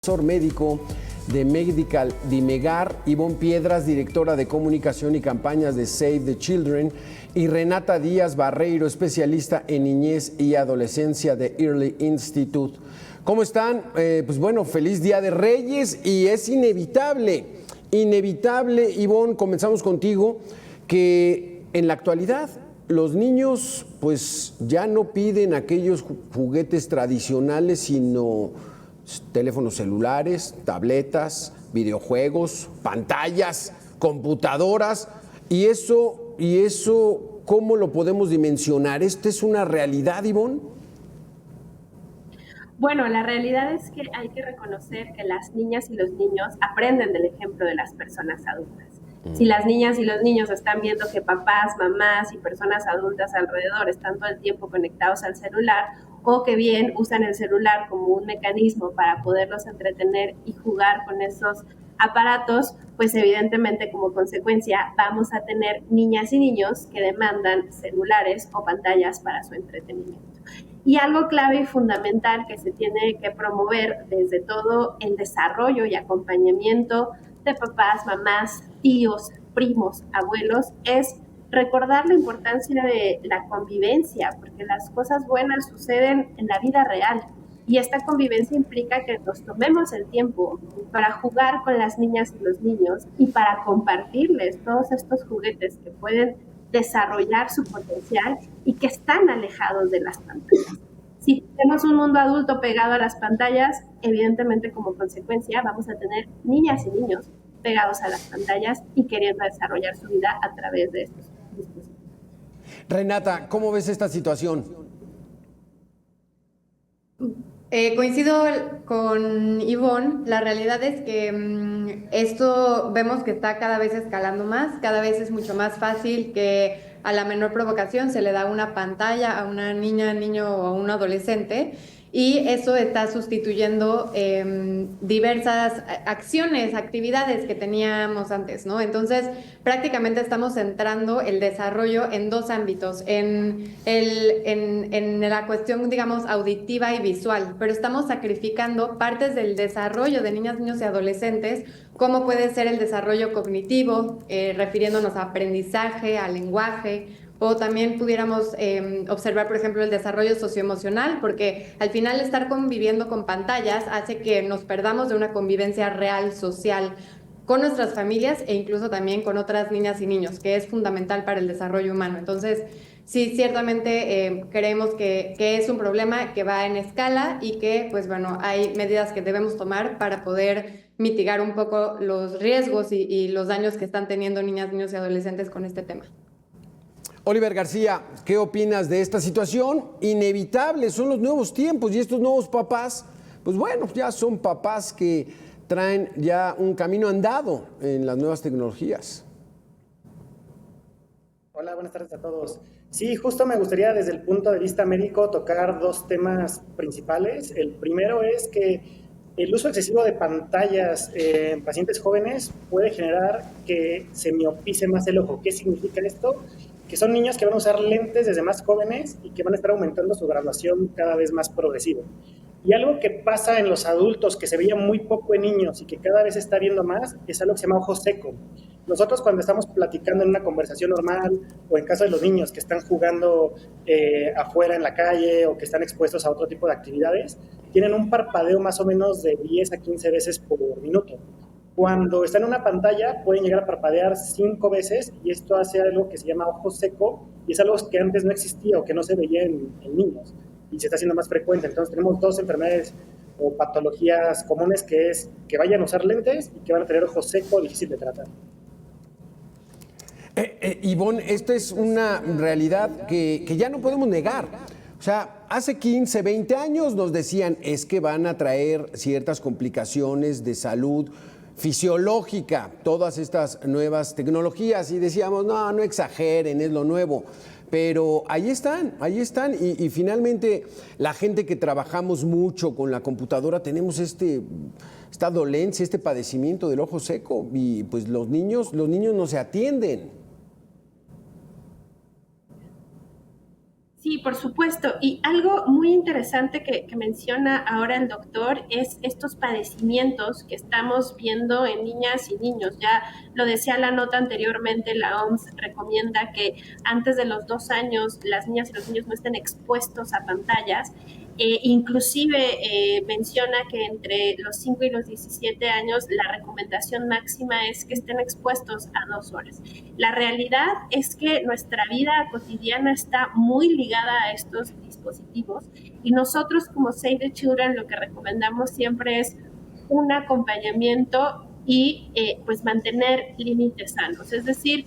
Profesor médico de Medical Dimegar, Ivonne Piedras, directora de comunicación y campañas de Save the Children, y Renata Díaz Barreiro, especialista en niñez y adolescencia de Early Institute. ¿Cómo están? Pues bueno, feliz Día de Reyes, y es inevitable, Ivonne, comenzamos contigo, que en la actualidad los niños pues ya no piden aquellos juguetes tradicionales, sino teléfonos celulares, tabletas, videojuegos, pantallas, computadoras, y eso, ¿cómo lo podemos dimensionar? ¿Esta es una realidad, Ivonne? Bueno, la realidad es que hay que reconocer que las niñas y los niños aprenden del ejemplo de las personas adultas. Si las niñas y los niños están viendo que papás, mamás y personas adultas alrededor están todo el tiempo conectados al celular, o que bien usan el celular como un mecanismo para poderlos entretener y jugar con esos aparatos, pues evidentemente como consecuencia vamos a tener niñas y niños que demandan celulares o pantallas para su entretenimiento. Y algo clave y fundamental que se tiene que promover desde todo el desarrollo y acompañamiento de papás, mamás, tíos, primos, abuelos, es recordar la importancia de la convivencia, porque las cosas buenas suceden en la vida real. Y esta convivencia implica que nos tomemos el tiempo para jugar con las niñas y los niños y para compartirles todos estos juguetes que pueden desarrollar su potencial y que están alejados de las pantallas. Si tenemos un mundo adulto pegado a las pantallas, evidentemente como consecuencia vamos a tener niñas y niños pegados a las pantallas y queriendo desarrollar su vida a través de estos dispositivos. Renata, ¿cómo ves esta situación? Coincido con Ivonne. La realidad es que esto vemos que está cada vez escalando más, cada vez es mucho más fácil que a la menor provocación se le da una pantalla a una niña, niño o a un adolescente, y eso está sustituyendo diversas acciones, actividades que teníamos antes, ¿no? Entonces, prácticamente estamos centrando el desarrollo en dos ámbitos, en la cuestión, digamos, auditiva y visual, pero estamos sacrificando partes del desarrollo de niñas, niños y adolescentes, como puede ser el desarrollo cognitivo, refiriéndonos a aprendizaje, a lenguaje, o también pudiéramos observar, por ejemplo, el desarrollo socioemocional, porque al final estar conviviendo con pantallas hace que nos perdamos de una convivencia real, social, con nuestras familias e incluso también con otras niñas y niños, que es fundamental para el desarrollo humano. Entonces, sí, ciertamente creemos que es un problema que va en escala y que, pues bueno, hay medidas que debemos tomar para poder mitigar un poco los riesgos y los daños que están teniendo niñas, niños y adolescentes con este tema. Oliver García, ¿qué opinas de esta situación? Inevitable, son los nuevos tiempos, y estos nuevos papás, pues bueno, ya son papás que traen ya un camino andado en las nuevas tecnologías. Hola, buenas tardes a todos. Sí, justo me gustaría desde el punto de vista médico tocar dos temas principales. El primero es que el uso excesivo de pantallas en pacientes jóvenes puede generar que se miopice más el ojo. ¿Qué significa esto? Que son niños que van a usar lentes desde más jóvenes y que van a estar aumentando su graduación cada vez más progresivo. Y algo que pasa en los adultos, que se veía muy poco en niños y que cada vez se está viendo más, es algo que se llama ojo seco. Nosotros cuando estamos platicando en una conversación normal, o en caso de los niños que están jugando afuera en la calle o que están expuestos a otro tipo de actividades, tienen un parpadeo más o menos de 10 a 15 veces por minuto. Cuando están en una pantalla pueden llegar a parpadear 5 veces, y esto hace algo que se llama ojo seco, y es algo que antes no existía o que no se veía en niños, y se está haciendo más frecuente. Entonces tenemos dos enfermedades o patologías comunes, que es que vayan a usar lentes y que van a tener ojo seco difícil de tratar. Ivonne, esta es una realidad que ya no podemos negar. O sea, hace 15, 20 años nos decían es que van a traer ciertas complicaciones de salud fisiológica, todas estas nuevas tecnologías, y decíamos, no exageren, es lo nuevo. Pero ahí están, y finalmente la gente que trabajamos mucho con la computadora tenemos esta dolencia, este padecimiento del ojo seco, y pues los niños no se atienden. Sí, por supuesto. Y algo muy interesante que menciona ahora el doctor es estos padecimientos que estamos viendo en niñas y niños. Ya lo decía la nota anteriormente, la OMS recomienda que antes de los 2 años las niñas y los niños no estén expuestos a pantallas. Inclusive menciona que entre los 5 y los 17 años la recomendación máxima es que estén expuestos a 2 horas. La realidad es que nuestra vida cotidiana está muy ligada a estos dispositivos y nosotros como Save the Children lo que recomendamos siempre es un acompañamiento y pues mantener límites sanos. Es decir,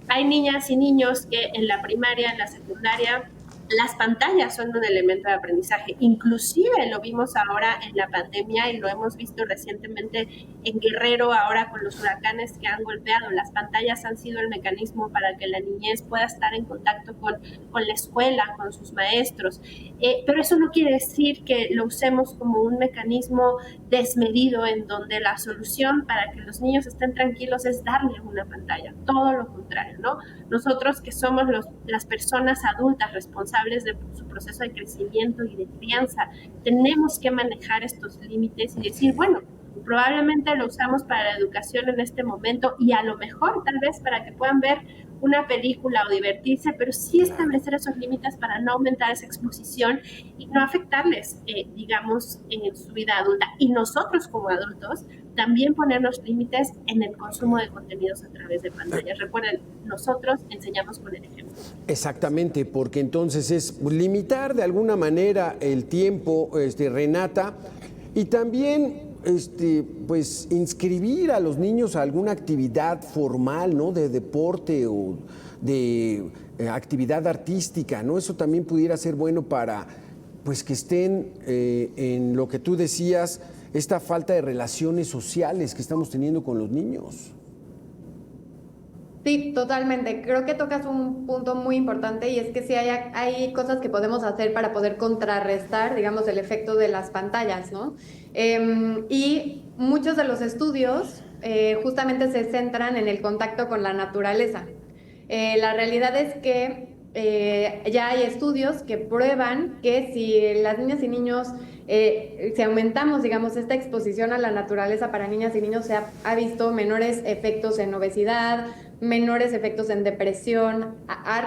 hay niñas y niños que en la primaria, en la secundaria, las pantallas son un elemento de aprendizaje. Inclusive lo vimos ahora en la pandemia y lo hemos visto recientemente en Guerrero, ahora con los huracanes que han golpeado. Las pantallas han sido el mecanismo para que la niñez pueda estar en contacto con la escuela, con sus maestros. Pero eso no quiere decir que lo usemos como un mecanismo desmedido en donde la solución para que los niños estén tranquilos es darle una pantalla. Todo lo contrario, ¿no? Nosotros que somos las personas adultas responsables de su proceso de crecimiento y de crianza, tenemos que manejar estos límites y decir, bueno, probablemente lo usamos para la educación en este momento y a lo mejor tal vez para que puedan ver una película o divertirse, pero sí establecer esos límites para no aumentar esa exposición y no afectarles, digamos, en su vida adulta. Y nosotros como adultos también ponernos límites en el consumo de contenidos a través de pantallas. Recuerden, nosotros enseñamos con el ejemplo. Exactamente, porque entonces es limitar de alguna manera el tiempo, Renata, y también pues inscribir a los niños a alguna actividad formal, ¿no? De deporte o de actividad artística, ¿no? Eso también pudiera ser bueno para pues que estén en lo que tú decías, esta falta de relaciones sociales que estamos teniendo con los niños. Sí, totalmente. Creo que tocas un punto muy importante y es que sí hay cosas que podemos hacer para poder contrarrestar, digamos, el efecto de las pantallas, ¿no? Y muchos de los estudios justamente se centran en el contacto con la naturaleza. La realidad es que ya hay estudios que prueban que si las niñas y niños, si aumentamos, digamos, esta exposición a la naturaleza para niñas y niños, se ha visto menores efectos en obesidad, menores efectos en depresión, ha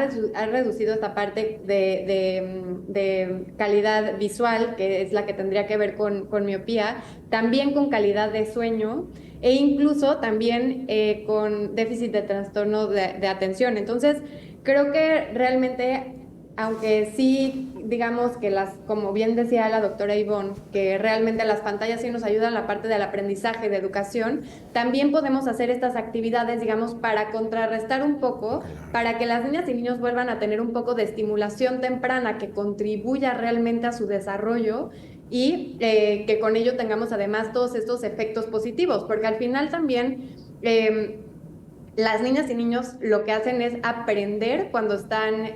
reducido esta parte de calidad visual, que es la que tendría que ver con miopía, también con calidad de sueño e incluso también con déficit de trastorno de atención. Entonces, creo que realmente, aunque sí, digamos que como bien decía la doctora Ivonne, que realmente las pantallas sí nos ayudan en la parte del aprendizaje, de educación, también podemos hacer estas actividades, digamos, para contrarrestar un poco, para que las niñas y niños vuelvan a tener un poco de estimulación temprana que contribuya realmente a su desarrollo y que con ello tengamos además todos estos efectos positivos, porque al final también las niñas y niños lo que hacen es aprender cuando están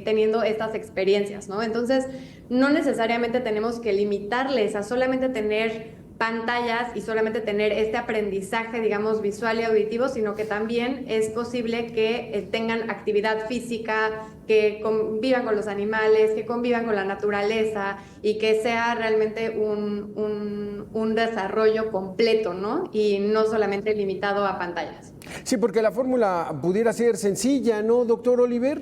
teniendo estas experiencias, ¿no? Entonces, no necesariamente tenemos que limitarles a solamente tener pantallas y solamente tener este aprendizaje, digamos, visual y auditivo, sino que también es posible que tengan actividad física, que convivan con los animales, que convivan con la naturaleza y que sea realmente un desarrollo completo, ¿no? Y no solamente limitado a pantallas. Sí, porque la fórmula pudiera ser sencilla, ¿no, doctor Oliver?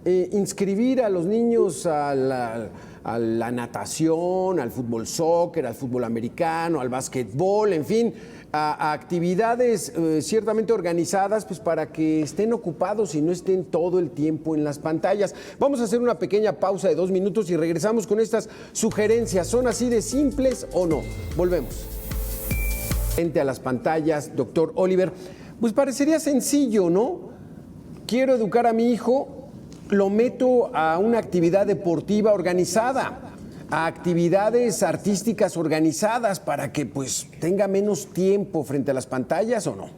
Inscribir a los niños a la natación, al fútbol soccer, al fútbol americano, al básquetbol, en fin, a actividades ciertamente organizadas, pues para que estén ocupados y no estén todo el tiempo en las pantallas. Vamos a hacer una pequeña pausa de 2 minutos y regresamos con estas sugerencias. ¿Son así de simples o no? Volvemos. Frente a las pantallas, doctor Oliver, pues parecería sencillo, ¿no? Quiero educar a mi hijo, lo meto a una actividad deportiva organizada, a actividades artísticas organizadas para que pues tenga menos tiempo frente a las pantallas, ¿o no?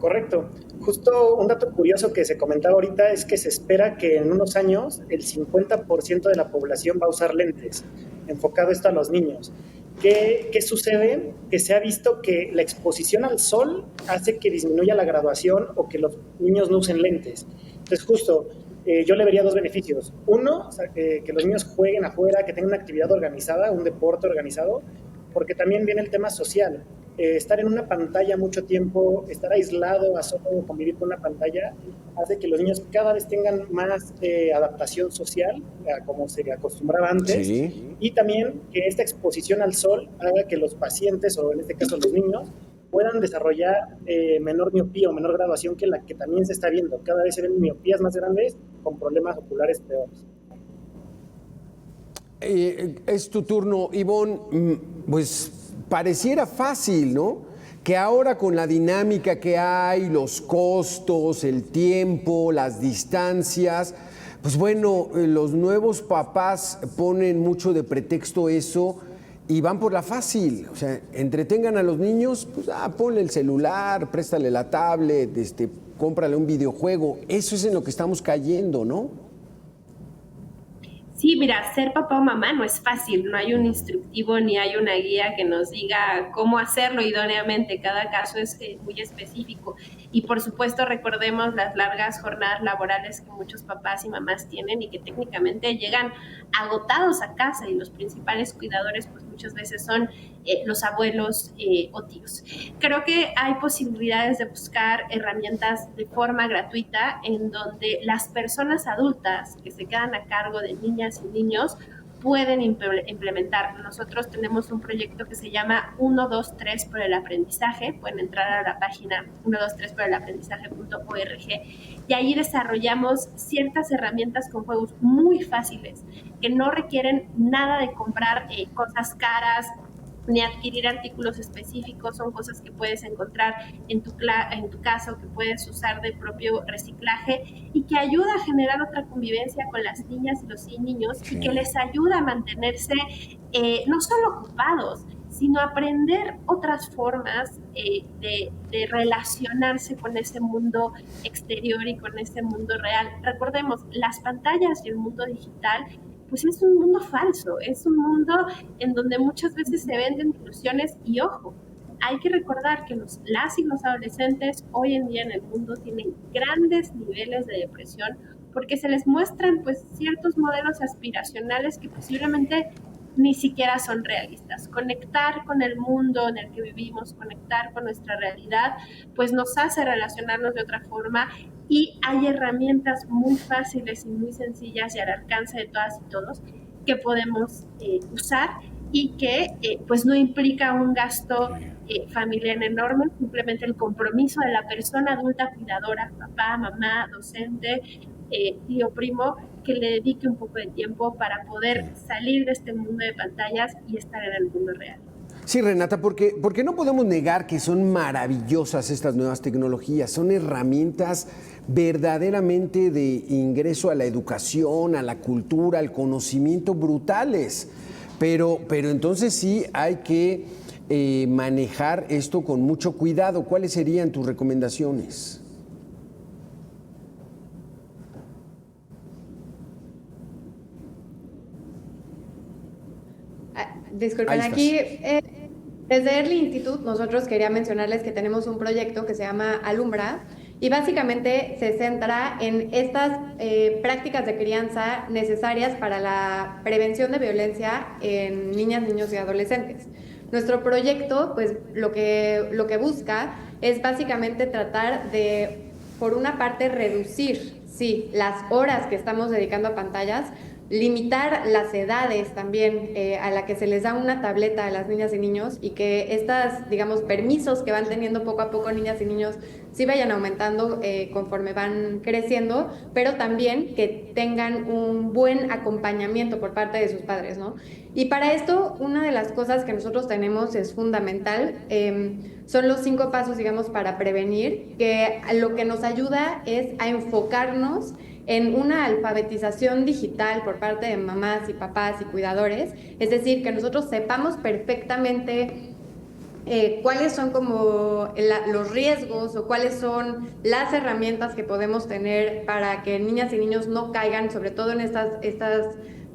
Correcto. Justo un dato curioso que se comentaba ahorita es que se espera que en unos años el 50% de la población va a usar lentes, enfocado esto a los niños. ¿Qué sucede? Que se ha visto que la exposición al sol hace que disminuya la graduación o que los niños no usen lentes. Entonces, justo, yo le vería dos beneficios. Uno, o sea, que los niños jueguen afuera, que tengan una actividad organizada, un deporte organizado, porque también viene el tema social. Estar en una pantalla mucho tiempo, estar aislado a solo convivir con una pantalla, hace que los niños cada vez tengan más adaptación social, como se acostumbraba antes, Sí. y también que esta exposición al sol haga que los pacientes, o en este caso los niños, puedan desarrollar menor miopía o menor graduación que la que también se está viendo. Cada vez se ven miopías más grandes con problemas oculares peores. Es tu turno, Ivonne. Pues pareciera fácil, ¿no? Que ahora con la dinámica que hay, los costos, el tiempo, las distancias, pues bueno, los nuevos papás ponen mucho de pretexto eso y van por la fácil. O sea, entretengan a los niños, pues ponle el celular, préstale la tablet, cómprale un videojuego. Eso es en lo que estamos cayendo, ¿no? Sí, mira, ser papá o mamá no es fácil, no hay un instructivo ni hay una guía que nos diga cómo hacerlo idóneamente, cada caso es muy específico. Y por supuesto recordemos las largas jornadas laborales que muchos papás y mamás tienen y que técnicamente llegan agotados a casa y los principales cuidadores pues muchas veces son los abuelos o tíos. Creo que hay posibilidades de buscar herramientas de forma gratuita en donde las personas adultas que se quedan a cargo de niñas y niños pueden implementar. Nosotros tenemos un proyecto que se llama 123 por el aprendizaje. Pueden entrar a la página 123porelaprendizaje.org y ahí desarrollamos ciertas herramientas con juegos muy fáciles que no requieren nada de comprar cosas caras ni adquirir artículos específicos, son cosas que puedes encontrar en tu caso, que puedes usar de propio reciclaje y que ayuda a generar otra convivencia con las niñas y los niños y que les ayuda a mantenerse no solo ocupados, sino aprender otras formas de relacionarse con ese mundo exterior y con ese mundo real. Recordemos, las pantallas y el mundo digital pues es un mundo falso, es un mundo en donde muchas veces se venden ilusiones y ojo, hay que recordar que las y los adolescentes hoy en día en el mundo tienen grandes niveles de depresión porque se les muestran pues ciertos modelos aspiracionales que posiblemente ni siquiera son realistas. Conectar con el mundo en el que vivimos, conectar con nuestra realidad, pues nos hace relacionarnos de otra forma y hay herramientas muy fáciles y muy sencillas y al alcance de todas y todos que podemos usar y que pues no implica un gasto familiar enorme, simplemente el compromiso de la persona adulta cuidadora, papá, mamá, docente, tío, primo, que le dedique un poco de tiempo para poder salir de este mundo de pantallas y estar en el mundo real. Sí, Renata, porque no podemos negar que son maravillosas estas nuevas tecnologías, son herramientas verdaderamente de ingreso a la educación, a la cultura, al conocimiento brutales, pero entonces sí hay que manejar esto con mucho cuidado. ¿Cuáles serían tus recomendaciones? Disculpen, aquí desde Early Institute nosotros quería mencionarles que tenemos un proyecto que se llama Alumbra y básicamente se centra en estas prácticas de crianza necesarias para la prevención de violencia en niñas, niños y adolescentes. Nuestro proyecto, pues lo que busca es básicamente tratar de, por una parte, reducir, sí, las horas que estamos dedicando a pantallas, limitar las edades también a la que se les da una tableta a las niñas y niños y que estas, digamos, permisos que van teniendo poco a poco niñas y niños sí vayan aumentando conforme van creciendo, pero también que tengan un buen acompañamiento por parte de sus padres, ¿no? Y para esto, una de las cosas que nosotros tenemos es fundamental, son los 5 pasos, digamos, para prevenir, que lo que nos ayuda es a enfocarnos en una alfabetización digital por parte de mamás y papás y cuidadores, es decir, que nosotros sepamos perfectamente cuáles son como los riesgos o cuáles son las herramientas que podemos tener para que niñas y niños no caigan, sobre todo en estas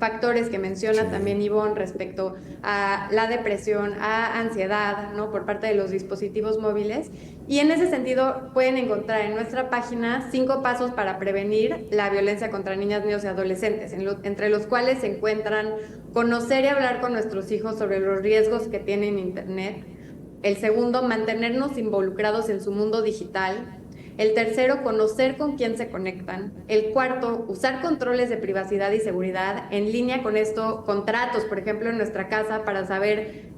factores que menciona también Ivonne respecto a la depresión, a ansiedad, ¿no? Por parte de los dispositivos móviles. Y en ese sentido pueden encontrar en nuestra página 5 pasos para prevenir la violencia contra niñas, niños y adolescentes, entre los cuales se encuentran conocer y hablar con nuestros hijos sobre los riesgos que tienen Internet. El segundo, mantenernos involucrados en su mundo digital. El tercero, conocer con quién se conectan. El cuarto, usar controles de privacidad y seguridad. En línea con esto, contratos, por ejemplo, en nuestra casa para saber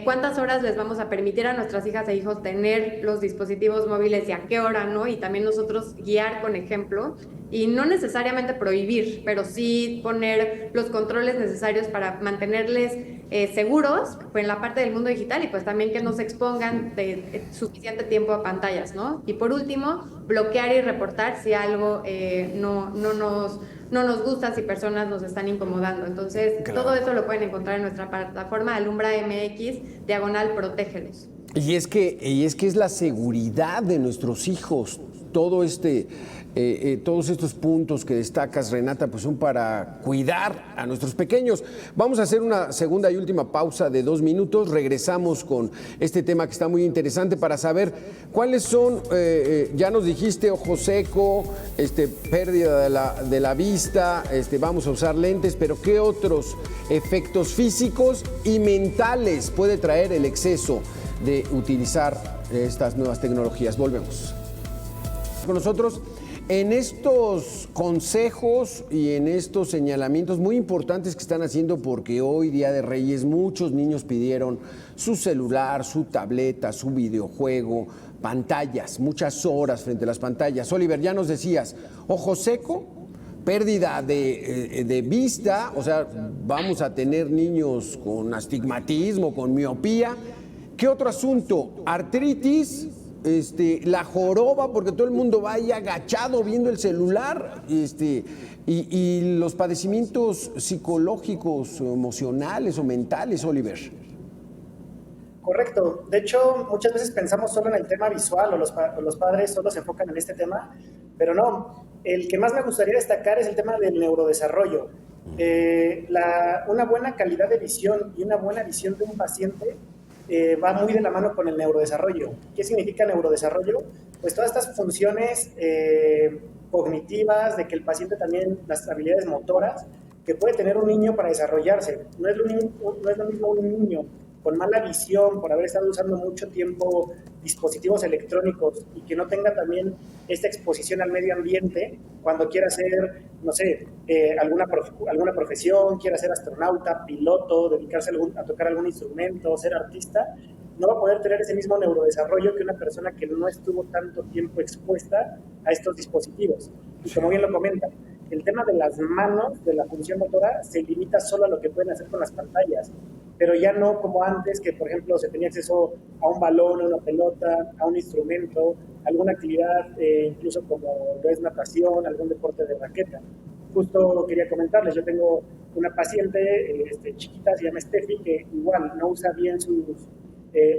cuántas horas les vamos a permitir a nuestras hijas e hijos tener los dispositivos móviles y a qué hora, ¿no? Y también nosotros guiar con ejemplo y no necesariamente prohibir, pero sí poner los controles necesarios para mantenerles seguros en la parte del mundo digital y pues también que no se expongan de suficiente tiempo a pantallas, ¿no? Y por último, bloquear y reportar si algo no nos gusta, si personas nos están incomodando. Entonces, claro, todo eso lo pueden encontrar en nuestra plataforma Alumbra MX/protégelos. Y es que es la seguridad de nuestros hijos. Todos estos puntos que destacas, Renata, pues son para cuidar a nuestros pequeños. Vamos a hacer una segunda y última pausa de 2 minutos. Regresamos con este tema que está muy interesante para saber cuáles son, ya nos dijiste, ojo seco, pérdida de la vista, vamos a usar lentes, pero ¿qué otros efectos físicos y mentales puede traer el exceso de utilizar estas nuevas tecnologías? Volvemos con nosotros en estos consejos y en estos señalamientos muy importantes que están haciendo, porque hoy, Día de Reyes, muchos niños pidieron su celular, su tableta, su videojuego, pantallas, muchas horas frente a las pantallas. Oliver, ya nos decías, ojo seco, pérdida de vista, o sea, vamos a tener niños con astigmatismo, con miopía. ¿Qué otro asunto? Artritis, la joroba, porque todo el mundo va ahí agachado viendo el celular, y los padecimientos psicológicos, emocionales o mentales, Oliver. Correcto. De hecho, muchas veces pensamos solo en el tema visual o los padres solo se enfocan en este tema, pero no. El que más me gustaría destacar es el tema del neurodesarrollo. Una buena calidad de visión y una buena visión de un paciente va muy de la mano con el neurodesarrollo. ¿Qué significa neurodesarrollo? Pues todas estas funciones cognitivas, de que el paciente también, las habilidades motoras que puede tener un niño para desarrollarse. No es lo mismo un niño con mala visión por haber estado usando mucho tiempo dispositivos electrónicos y que no tenga también esta exposición al medio ambiente cuando quiera hacer, no sé, alguna profesión, quiera ser astronauta, piloto, dedicarse a tocar algún instrumento, ser artista, no va a poder tener ese mismo neurodesarrollo que una persona que no estuvo tanto tiempo expuesta a estos dispositivos. Y como bien lo comentan, el tema de las manos, de la función motora, se limita solo a lo que pueden hacer con las pantallas, pero ya no como antes, que por ejemplo se tenía acceso a un balón, a una pelota, a un instrumento, alguna actividad, incluso como lo es natación, algún deporte de raqueta. Justo quería comentarles, yo tengo una paciente chiquita, se llama Steffi, que igual no usa bien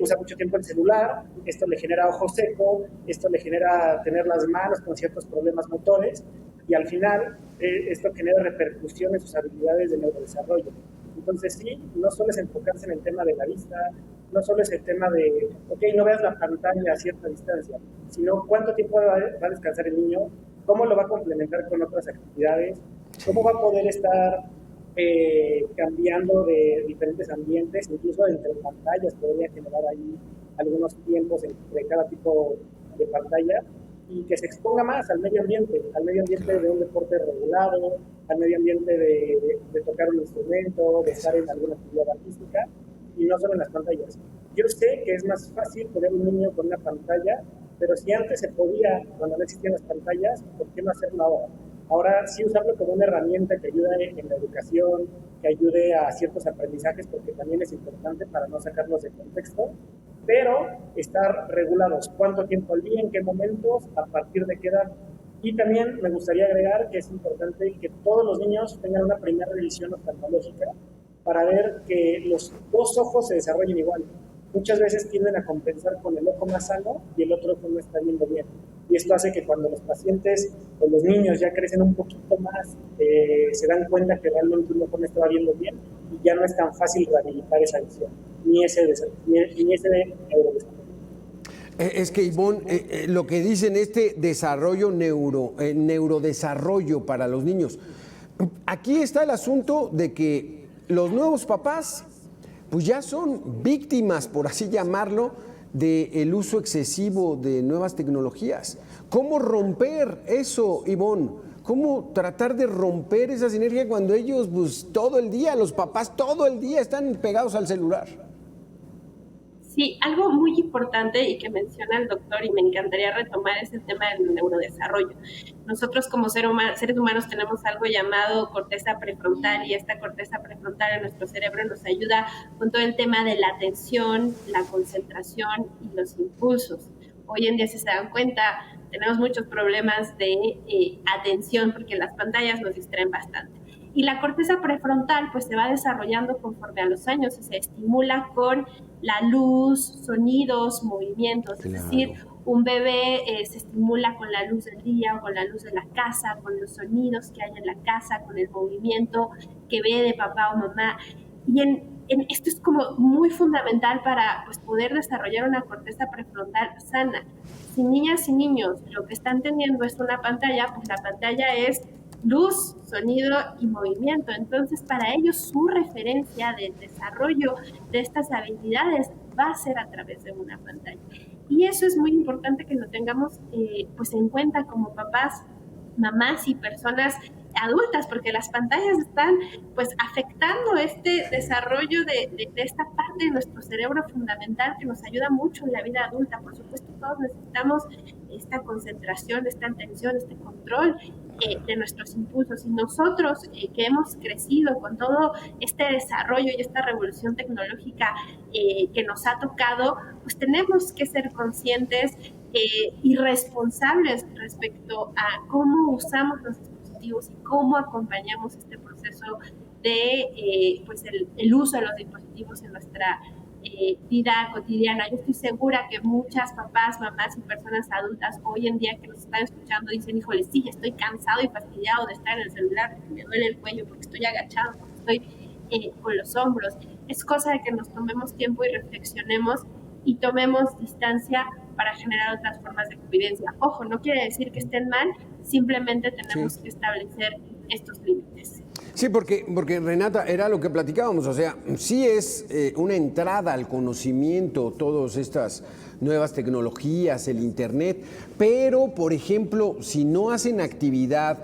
usa mucho tiempo el celular, esto le genera ojo seco, esto le genera tener las manos con ciertos problemas motores, y al final esto genera repercusión en sus habilidades de neurodesarrollo. Entonces sí, no solo es enfocarse en el tema de la vista, no solo es el tema de, ok, no veas la pantalla a cierta distancia, sino cuánto tiempo va a descansar el niño, cómo lo va a complementar con otras actividades, cómo va a poder estar cambiando de diferentes ambientes, incluso entre pantallas podría generar ahí algunos tiempos entre cada tipo de pantalla, y que se exponga más al medio ambiente de un deporte regulado, al medio ambiente de tocar un instrumento, de estar en alguna actividad artística, y no solo en las pantallas. Yo sé que es más fácil tener un niño con una pantalla, pero si antes se podía, cuando no existían las pantallas, ¿por qué no hacerlo ahora? Ahora sí usarlo como una herramienta que ayude en la educación, que ayude a ciertos aprendizajes, porque también es importante para no sacarlos de contexto, pero estar regulados. ¿Cuánto tiempo al día? ¿En qué momentos? ¿A partir de qué edad? Y también me gustaría agregar que es importante que todos los niños tengan una primera revisión oftalmológica para ver que los dos ojos se desarrollen igual. Muchas veces tienden a compensar con el ojo más sano y el otro ojo no está viendo bien. y esto hace que cuando los pacientes o los niños ya crecen un poquito más, se dan cuenta que realmente un ojo no estaba viendo bien y ya no es tan fácil rehabilitar esa visión, ni ese neurodesarrollo. Es que, Ivonne, lo que dicen desarrollo neurodesarrollo para los niños. Aquí está el asunto de que los nuevos papás pues ya son víctimas, por así llamarlo, del uso excesivo de nuevas tecnologías. ¿Cómo romper eso, Ivonne? ¿Cómo tratar de romper esa sinergia cuando ellos pues todo el día, los papás todo el día están pegados al celular? Sí, algo muy importante y que menciona el doctor y me encantaría retomar es el tema del neurodesarrollo. Nosotros como seres humanos tenemos algo llamado corteza prefrontal y esta corteza prefrontal en nuestro cerebro nos ayuda con todo el tema de la atención, la concentración y los impulsos. Hoy en día, si se dan cuenta, tenemos muchos problemas de atención porque las pantallas nos distraen bastante. Y la corteza prefrontal pues se va desarrollando conforme a los años y se estimula con la luz, sonidos, movimientos. Claro. Es decir, un bebé se estimula con la luz del día o con la luz de la casa, con los sonidos que hay en la casa, con el movimiento que ve de papá o mamá. Y esto es como muy fundamental para pues, poder desarrollar una corteza prefrontal sana. Si niñas y niños lo que están teniendo es una pantalla, pues la pantalla es luz, sonido y movimiento. Entonces, para ellos su referencia del desarrollo de estas habilidades va a ser a través de una pantalla. Y eso es muy importante que lo tengamos pues en cuenta como papás, mamás y personas adultas, porque las pantallas están pues afectando este desarrollo de esta parte de nuestro cerebro fundamental que nos ayuda mucho en la vida adulta. Por supuesto, todos necesitamos esta concentración, esta atención, este control de nuestros impulsos. Y nosotros que hemos crecido con todo este desarrollo y esta revolución tecnológica que nos ha tocado, pues tenemos que ser conscientes y responsables respecto a cómo usamos los dispositivos y cómo acompañamos este proceso de pues el uso de los dispositivos en nuestra vida cotidiana. Yo estoy segura que muchas papás, mamás y personas adultas hoy en día que nos están escuchando dicen, híjole, sí, estoy cansado y fastidiado de estar en el celular, me duele el cuello porque estoy agachado, porque estoy con los hombros. Es cosa de que nos tomemos tiempo y reflexionemos y tomemos distancia para generar otras formas de convivencia. Ojo, no quiere decir que estén mal, simplemente tenemos que establecer estos límites. Sí, porque Renata, era lo que platicábamos, o sea, sí es una entrada al conocimiento, todas estas nuevas tecnologías, el internet, pero, por ejemplo, si no hacen actividad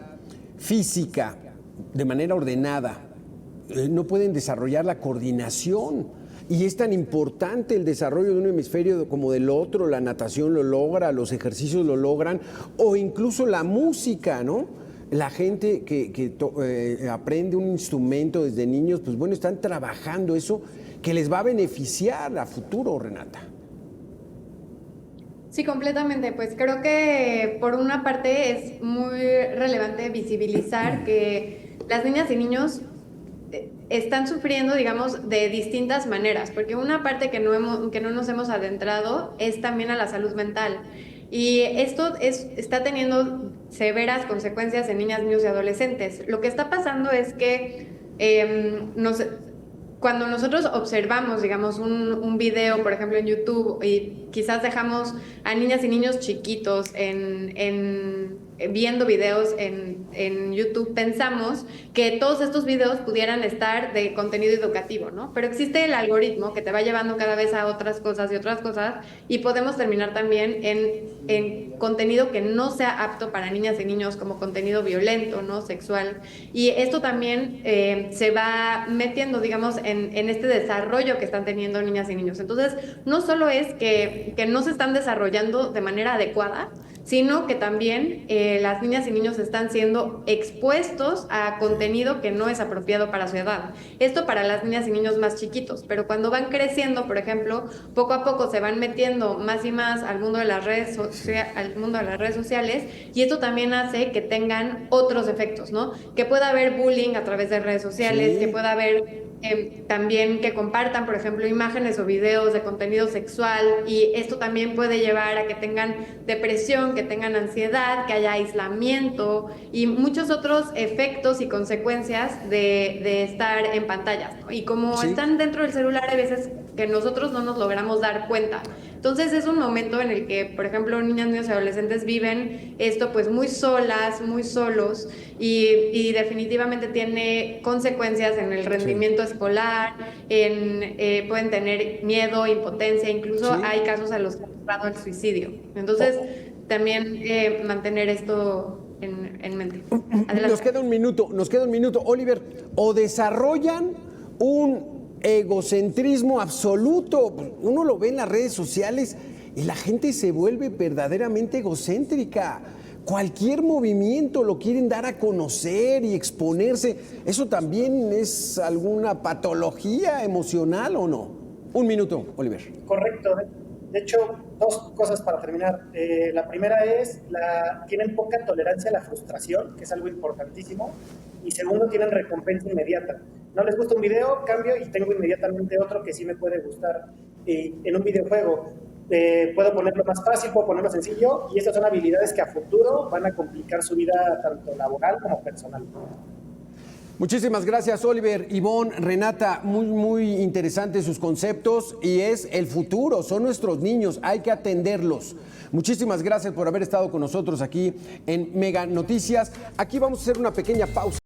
física de manera ordenada, no pueden desarrollar la coordinación. Y es tan importante el desarrollo de un hemisferio como del otro, la natación lo logra, los ejercicios lo logran, o incluso la música, ¿no? La gente que aprende un instrumento desde niños, pues bueno, están trabajando eso que les va a beneficiar a futuro, Renata. Sí, completamente. Pues creo que por una parte es muy relevante visibilizar que las niñas y niños están sufriendo, digamos, de distintas maneras, porque una parte que no nos hemos adentrado es también a la salud mental. Y esto está teniendo severas consecuencias en niñas, niños y adolescentes. Lo que está pasando es que cuando nosotros observamos, digamos, un video, por ejemplo, en YouTube, y quizás dejamos a niñas y niños chiquitos viendo videos en YouTube, pensamos que todos estos videos pudieran estar de contenido educativo, ¿no? Pero existe el algoritmo que te va llevando cada vez a otras cosas y podemos terminar también en contenido que no sea apto para niñas y niños, como contenido violento, ¿no? Sexual. Y esto también se va metiendo, digamos, en este desarrollo que están teniendo niñas y niños. Entonces, no solo es que no se están desarrollando de manera adecuada, sino que también las niñas y niños están siendo expuestos a contenido que no es apropiado para su edad. Esto para las niñas y niños más chiquitos, pero cuando van creciendo, por ejemplo, poco a poco se van metiendo más y más al mundo de las redes sociales, y esto también hace que tengan otros efectos, ¿no? Que pueda haber bullying a través de redes sociales, sí. Que pueda haber también que compartan, por ejemplo, imágenes o videos de contenido sexual, y esto también puede llevar a que tengan depresión, que tengan ansiedad, que haya aislamiento y muchos otros efectos y consecuencias de estar en pantallas, ¿no? Y como están dentro del celular, hay veces que nosotros no nos logramos dar cuenta. Entonces es un momento en el que, por ejemplo, niñas, niños y adolescentes viven esto pues muy solas, muy solos, y definitivamente tiene consecuencias en el rendimiento escolar, pueden tener miedo, impotencia, incluso hay casos a los que han llevado al suicidio. Entonces también mantener esto en mente. Adelante. Nos queda un minuto. Oliver, o desarrollan un egocentrismo absoluto. Uno lo ve en las redes sociales y la gente se vuelve verdaderamente egocéntrica. Cualquier movimiento lo quieren dar a conocer y exponerse. ¿Eso también es alguna patología emocional o no? Un minuto, Oliver. Correcto. De hecho, dos cosas para terminar. La primera es, tienen poca tolerancia a la frustración, que es algo importantísimo. Y segundo, tienen recompensa inmediata. No les gusta un video, cambio y tengo inmediatamente otro que sí me puede gustar. En un videojuego puedo ponerlo más fácil, puedo ponerlo sencillo, y estas son habilidades que a futuro van a complicar su vida tanto laboral como personal. Muchísimas gracias, Oliver, Ivonne, Renata, muy interesantes sus conceptos, y es el futuro, son nuestros niños, hay que atenderlos. Muchísimas gracias por haber estado con nosotros aquí en Mega Noticias. Aquí vamos a hacer una pequeña pausa.